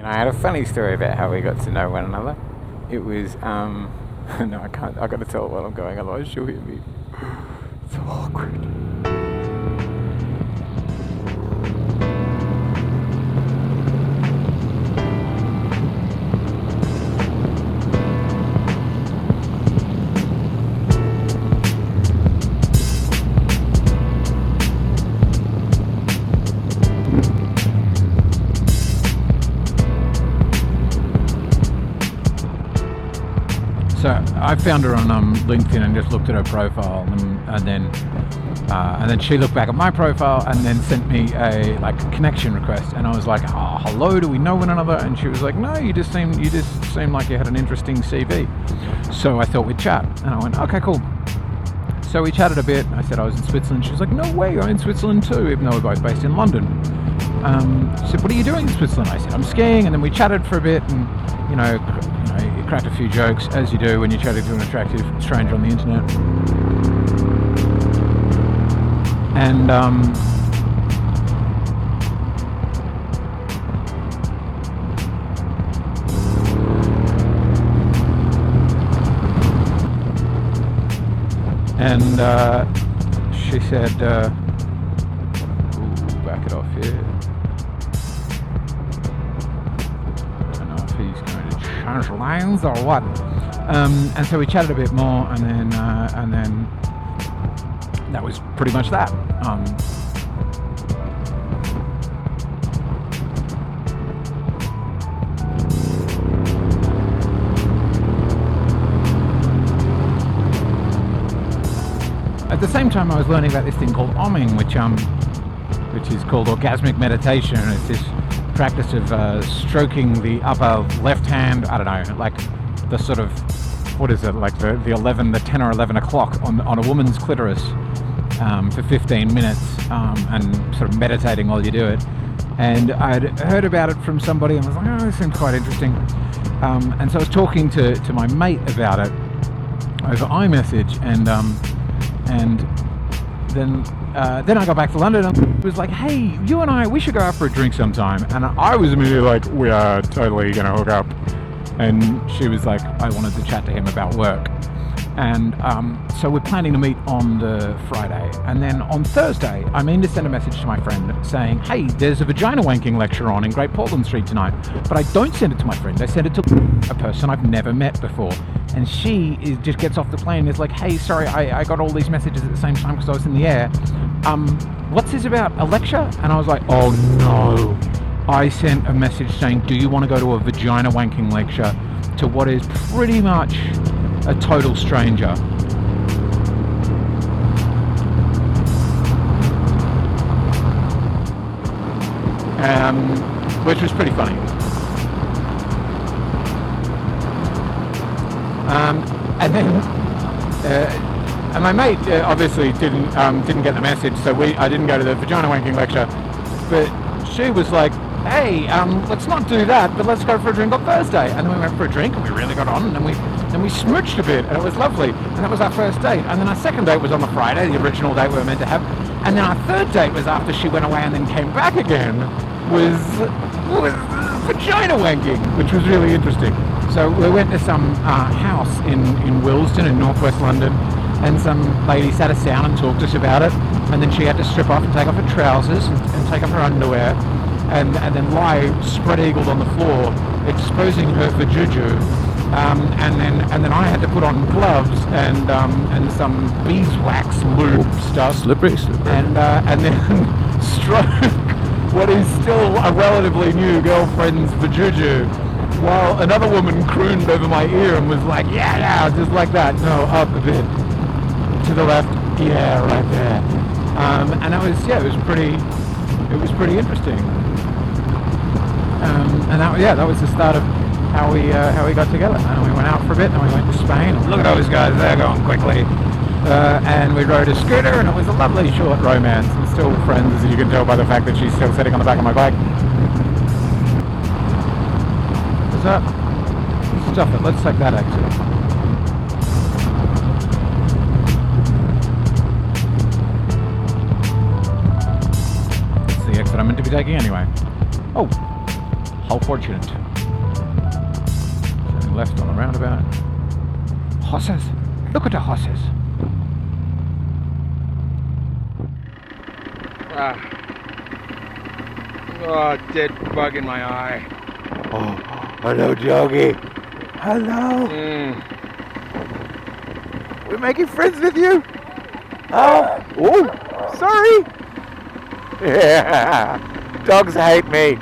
I had a funny story about how we got to know one another. It was, no, I can't, I got to tell her while I'm going, otherwise she'll hear me. It's so awkward. So I found her on LinkedIn and just looked at her profile, and then she looked back at my profile and then sent me a connection request, and I was like, "Oh, hello, do we know one another?" And she was like, "No, you just seem like you had an interesting CV." So I thought we'd chat, and I went, "Okay, cool." So we chatted a bit. I said I was in Switzerland. She was like, "No way, I'm in Switzerland too, even though we're both based in London." She said, "What are you doing in Switzerland?" I said, "I'm skiing," and then we chatted for a bit, and you cracked a few jokes, as you do when you're chatting to an attractive stranger on the internet. And she said, back it off here. Change lines or what? And so we chatted a bit more, and then that was pretty much that. At the same time, I was learning about this thing called Omming, which is called orgasmic meditation. It's this practice of stroking the upper left hand, I don't know, like the sort of, what is it, like the 10 or 11 o'clock on a woman's clitoris for 15 minutes and sort of meditating while you do it. And I'd heard about it from somebody and was like, oh, this seems quite interesting. And so I was talking to my mate about it over iMessage, and then I got back to London and was like, hey, you and I, we should go out for a drink sometime. And I was immediately like, we are totally going to hook up. And she was like, I wanted to chat to him about work. And so we're planning to meet on the Friday. And then on Thursday, I mean to send a message to my friend saying, hey, there's a vagina wanking lecture on in Great Portland Street tonight. But I don't send it to my friend. I send it to a person I've never met before. And she just gets off the plane and is like, hey, sorry, I got all these messages at the same time because I was in the air. What's this about, a lecture? And I was like, oh no. I sent a message saying, do you want to go to a vagina wanking lecture to what is pretty much a total stranger? Which was pretty funny. And then, and my mate obviously didn't get the message, so I didn't go to the vagina wanking lecture. But she was like, hey, let's not do that, but let's go for a drink on Thursday. And then we went for a drink, and we really got on, and then we smooched a bit, and it was lovely. And that was our first date. And then our second date was on the Friday, the original date we were meant to have. And then our third date was after she went away and then came back again, was vagina wanking, which was really interesting. So we went to some house in Willesden in northwest London, and some lady sat us down and talked to us about it, and then she had to strip off and take off her trousers and take off her underwear, and then lie spread-eagled on the floor, exposing her vajuju, and then I had to put on gloves and some beeswax lube stuff, slippery, and then stroke what is still a relatively new girlfriend's vajuju, while another woman crooned over my ear and was like, yeah, just like that. No, up a bit. To the left, yeah, right there. And it was pretty interesting. And that was the start of how we got together. And we went out for a bit, and we went to Spain. Look at those guys, they're going quickly. And we rode a scooter, and it was a lovely short romance. And still friends, as you can tell by the fact that she's still sitting on the back of my bike. What's up? Stuff it. Let's take that exit. That's the exit I'm meant to be taking anyway. Oh, How fortunate. Turning left on a roundabout. Horses. Look at the horses. Oh, dead bug in my eye. Oh, hello, doggy. Hello. We're making friends with you. Oh, sorry. Yeah. Dogs hate me.